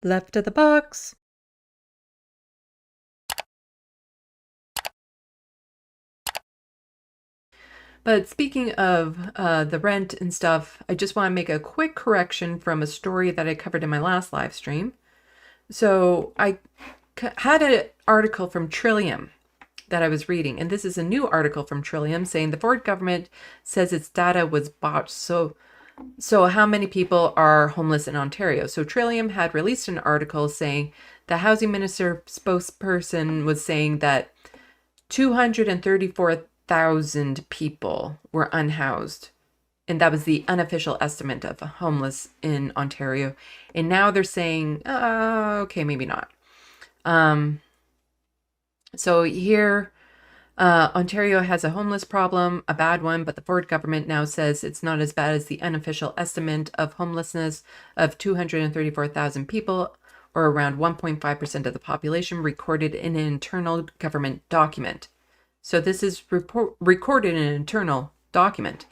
Left of the box. But speaking of the rent and stuff, I just want to make a quick correction from a story that I covered in my last live stream. So I had an article from Trillium that I was reading, and this is a new article from Trillium saying the Ford government says its data was botched. So how many people are homeless in Ontario? So Trillium had released an article saying the housing minister spokesperson was saying that 234,000 people were unhoused. And that was the unofficial estimate of homeless in Ontario. And now they're saying, okay, maybe not. So here, Ontario has a homeless problem, a bad one, but the Ford government now says it's not as bad as the unofficial estimate of homelessness of 234,000 people, or around 1.5% of the population, recorded in an internal government document. So this is recorded in an internal document.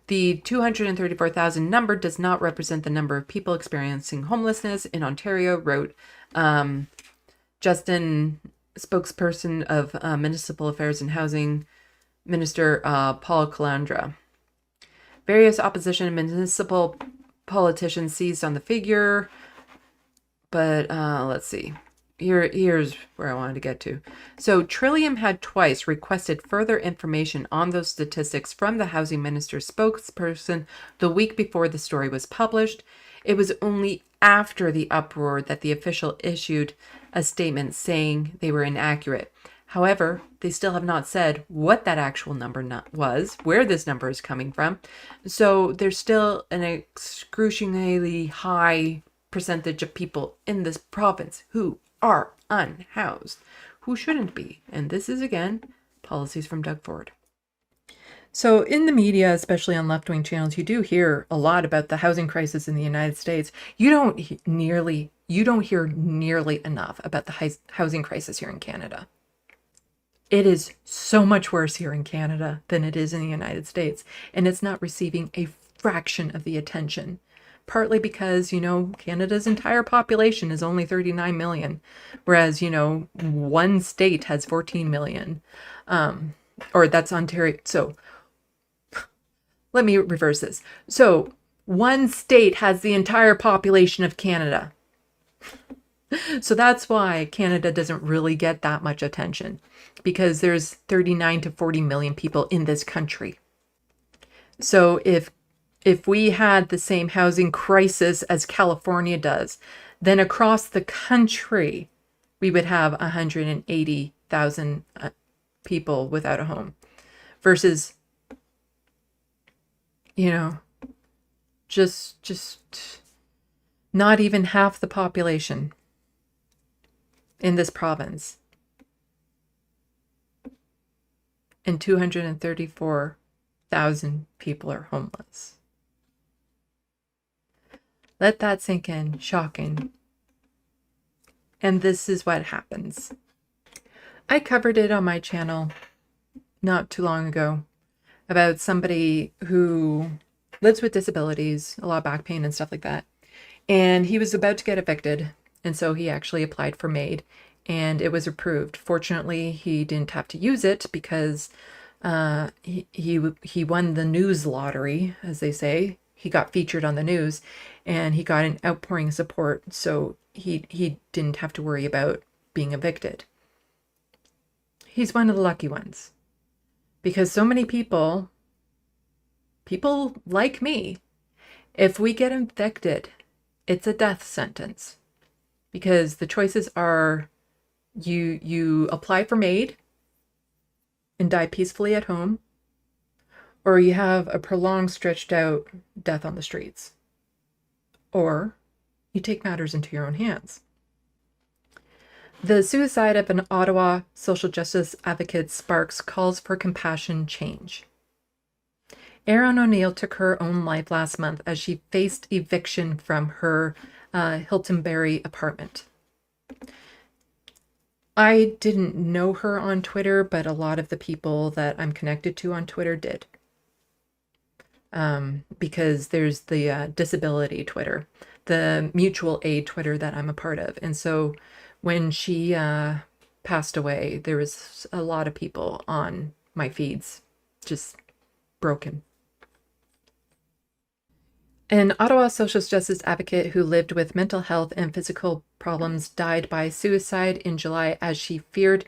The 234,000 number does not represent the number of people experiencing homelessness in Ontario, wrote Justin, spokesperson of Municipal Affairs and Housing Minister Paul Calandra. Various opposition and municipal politicians seized on the figure, but let's see. Here's where I wanted to get to. So Trillium had twice requested further information on those statistics from the housing minister's spokesperson the week before the story was published. It was only after the uproar that the official issued a statement saying they were inaccurate. However, they still have not said what that actual number was, where this number is coming from. So there's still an excruciatingly high percentage of people in this province who are unhoused, who shouldn't be. And this is, again, policies from Doug Ford. So in the media, especially on left-wing channels, you do hear a lot about the housing crisis in the United States. You don't hear nearly enough about the housing crisis here in Canada. It is so much worse here in Canada than it is in the United States, and it's not receiving a fraction of the attention. Partly because, Canada's entire population is only 39 million, whereas, one state has 14 million, or that's Ontario. So let me reverse this. So one state has the entire population of Canada. So that's why Canada doesn't really get that much attention, because there's 39 to 40 million people in this country. So if we had the same housing crisis as California does, then across the country, we would have 180,000 people without a home versus, just not even half the population in this province. And 234,000 people are homeless. Let that sink in. Shocking. And this is what happens. I covered it on my channel not too long ago about somebody who lives with disabilities, a lot of back pain and stuff like that. And he was about to get evicted. And so he actually applied for MAID and it was approved. Fortunately, he didn't have to use it because he won the news lottery, as they say. He got featured on the news and he got an outpouring of support. So he didn't have to worry about being evicted. He's one of the lucky ones because so many people like me, if we get evicted, it's a death sentence because the choices are you apply for MAID and die peacefully at home, or you have a prolonged, stretched out death on the streets, or you take matters into your own hands. The suicide of an Ottawa social justice advocate sparks calls for compassion change. Erin O'Neill took her own life last month as she faced eviction from her Hiltonberry apartment. I didn't know her on Twitter, but a lot of the people that I'm connected to on Twitter did. Because there's the disability Twitter the mutual aid Twitter that I'm a part of. And so when she passed away, there was a lot of people on my feeds just broken. An Ottawa social justice advocate who lived with mental health and physical problems died by suicide in July as she feared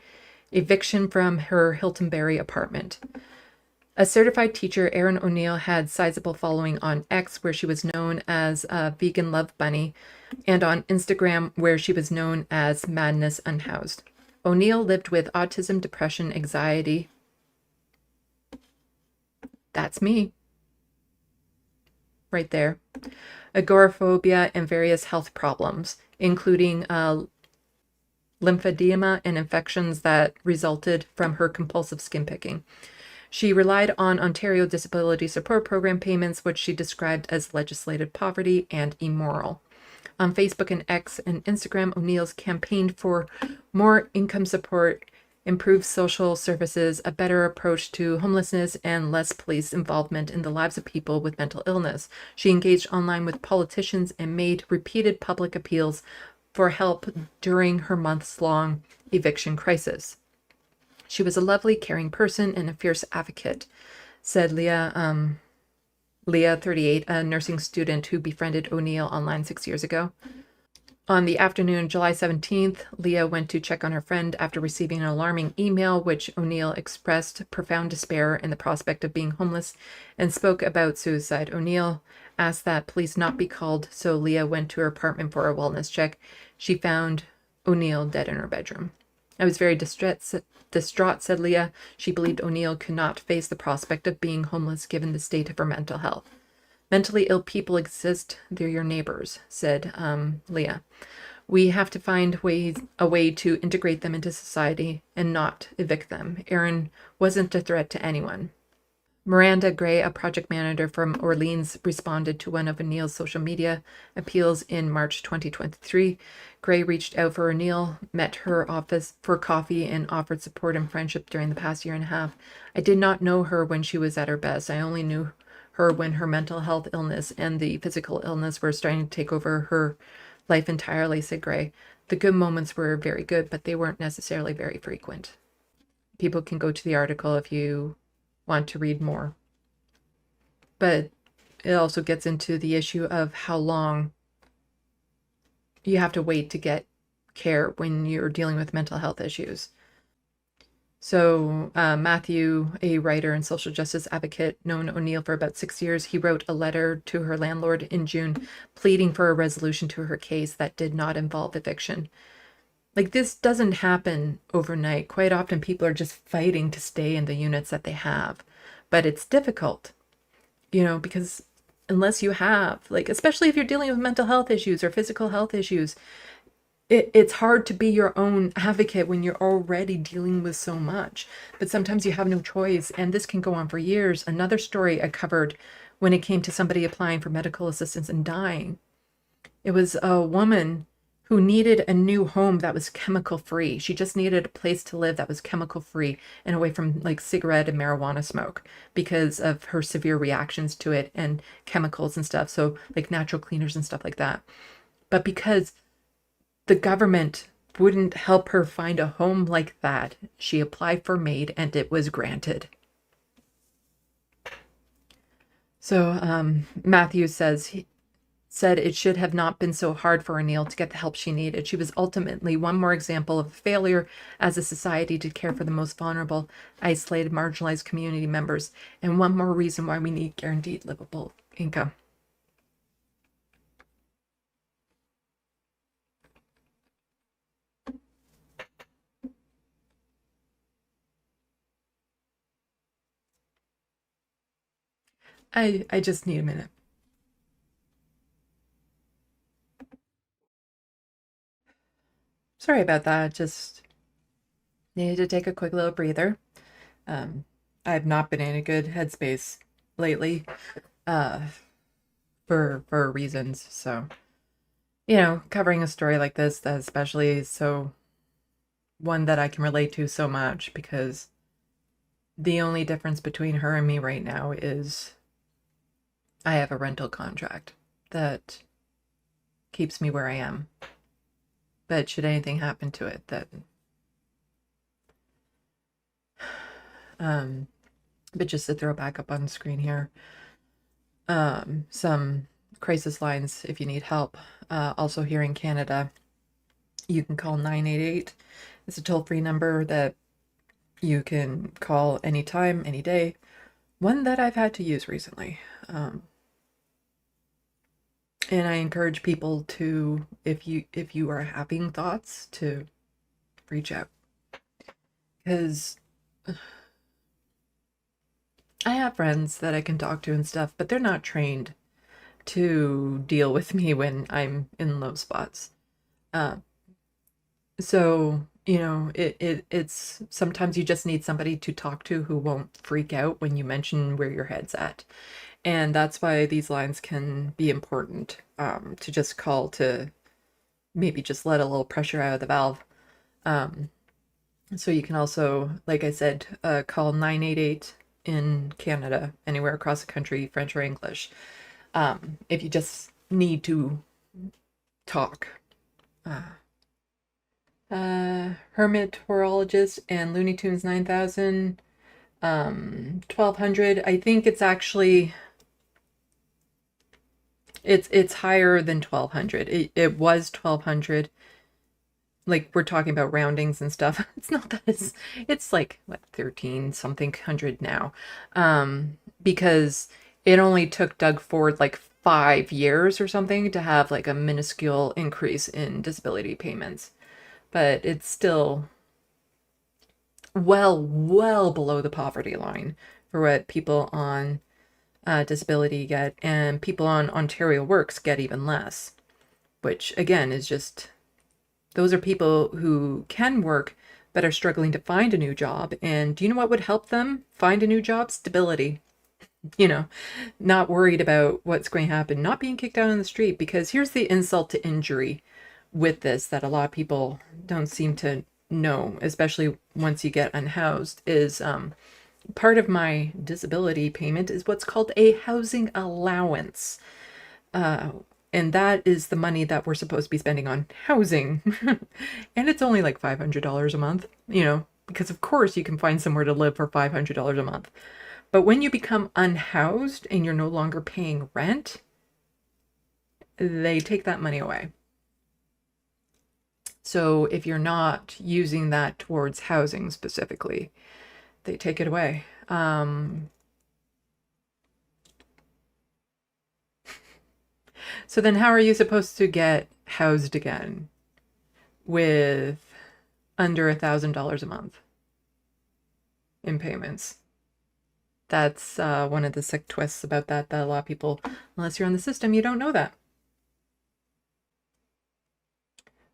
eviction from her Hiltonberry apartment. A certified teacher, Erin O'Neill, had sizable following on X, where she was known as Vegan Love Bunny, and on Instagram, where she was known as Madness Unhoused. O'Neill lived with autism, depression, anxiety. That's me. Right there. Agoraphobia and various health problems, including lymphedema and infections that resulted from her compulsive skin picking. She relied on Ontario Disability Support Program payments, which she described as legislated poverty and immoral. On Facebook and X and Instagram, O'Neill's campaigned for more income support, improved social services, a better approach to homelessness, and less police involvement in the lives of people with mental illness. She engaged online with politicians and made repeated public appeals for help during her months-long eviction crisis. She was a lovely, caring person and a fierce advocate, said Leah, 38, a nursing student who befriended O'Neill online 6 years ago. On the afternoon of July 17th, Leah went to check on her friend after receiving an alarming email, which O'Neill expressed profound despair in the prospect of being homeless and spoke about suicide. O'Neill asked that police not be called, so Leah went to her apartment for a wellness check. She found O'Neill dead in her bedroom. I was very distraught, said Leah. She believed O'Neill could not face the prospect of being homeless given the state of her mental health. Mentally ill people exist. They're your neighbors, said Leah. We have to find a way to integrate them into society and not evict them. Erin wasn't a threat to anyone. Miranda Gray, a project manager from Orleans, responded to one of O'Neill's social media appeals in March 2023. Gray reached out for O'Neill, met her office for coffee, and offered support and friendship during the past year and a half. I did not know her when she was at her best. I only knew her when her mental health illness and the physical illness were starting to take over her life entirely, said Gray. The good moments were very good, but they weren't necessarily very frequent. People can go to the article if you want to read more. But it also gets into the issue of how long you have to wait to get care when you're dealing with mental health issues. So Matthew, a writer and social justice advocate, known O'Neill for about 6 years, he wrote a letter to her landlord in June pleading for a resolution to her case that did not involve eviction. Like, this doesn't happen overnight. Quite often people are just fighting to stay in the units that they have. But it's difficult, because unless you have, especially if you're dealing with mental health issues or physical health issues, it's hard to be your own advocate when you're already dealing with so much. But sometimes you have no choice, and this can go on for years. Another story I covered when it came to somebody applying for medical assistance and dying. It was a woman who needed a new home that was chemical free. She just needed a place to live that was chemical free and away from cigarette and marijuana smoke because of her severe reactions to it and chemicals and stuff. So natural cleaners and stuff like that. But because the government wouldn't help her find a home like that, she applied for MAID and it was granted. So Matthew said it should have not been so hard for O'Neill to get the help she needed. She was ultimately one more example of a failure as a society to care for the most vulnerable, isolated, marginalized community members, and one more reason why we need guaranteed livable income. I just need a minute. Sorry about that. Just needed to take a quick little breather. I've not been in a good headspace lately, for reasons. So, covering a story like this, that especially so one that I can relate to so much, because the only difference between her and me right now is I have a rental contract that keeps me where I am. But should anything happen to it, that but just to throw back up on the screen here, some crisis lines if you need help. Also here in Canada, you can call 988. It's a toll-free number that you can call anytime, any day. One that I've had to use recently. And I encourage people to, if you are having thoughts, to reach out. Because I have friends that I can talk to and stuff, but they're not trained to deal with me when I'm in low spots. So, you know, it's sometimes you just need somebody to talk to who won't freak out when you mention where your head's at. And that's why these lines can be important, to just call to maybe just let a little pressure out of the valve. So you can also, like I said, call 988 in Canada, anywhere across the country, French or English, if you just need to talk. Hermit Horologist and Looney Tunes 9000, 1200. I think it's actually, it's higher than 1200. It was 1200. Like, we're talking about roundings and stuff. It's not that it's like what, 13 something hundred now. Because it only took Doug Ford like 5 years or something to have like a minuscule increase in disability payments. But it's still well below the poverty line for what people on disability get, and people on Ontario Works get even less, which again is just, those are people who can work but are struggling to find a new job. And do you know what would help them find a new job? Stability. You know, not worried about what's going to happen, not being kicked out on the street. Because here's the insult to injury with this that a lot of people don't seem to know, especially once you get unhoused, is part of my disability payment is what's called a housing allowance. And that is the money that we're supposed to be spending on housing. And it's only like $500 a month, you know, because of course you can find somewhere to live for $500 a month. But when you become unhoused and you're no longer paying rent, they take that money away. So if you're not using that towards housing specifically, they take it away. So then how are you supposed to get housed again with under $1,000 a month in payments? That's one of the sick twists about that a lot of people, unless you're on the system, you don't know that.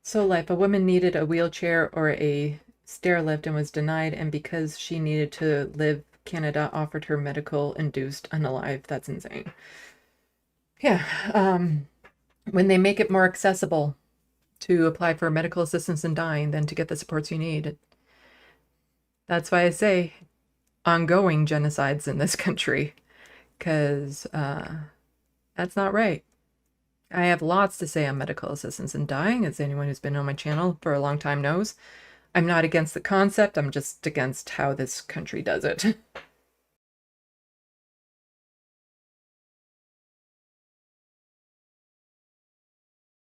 So life, a woman needed a wheelchair or a stair lift and was denied, and because she needed to live, Canada offered her medical induced unalive. That's insane. Yeah, when they make it more accessible to apply for medical assistance in dying than to get the supports you need. That's why I say ongoing genocides in this country, because that's not right. I have lots to say on medical assistance in dying, as anyone who's been on my channel for a long time knows. I'm not against the concept, I'm just against how this country does it.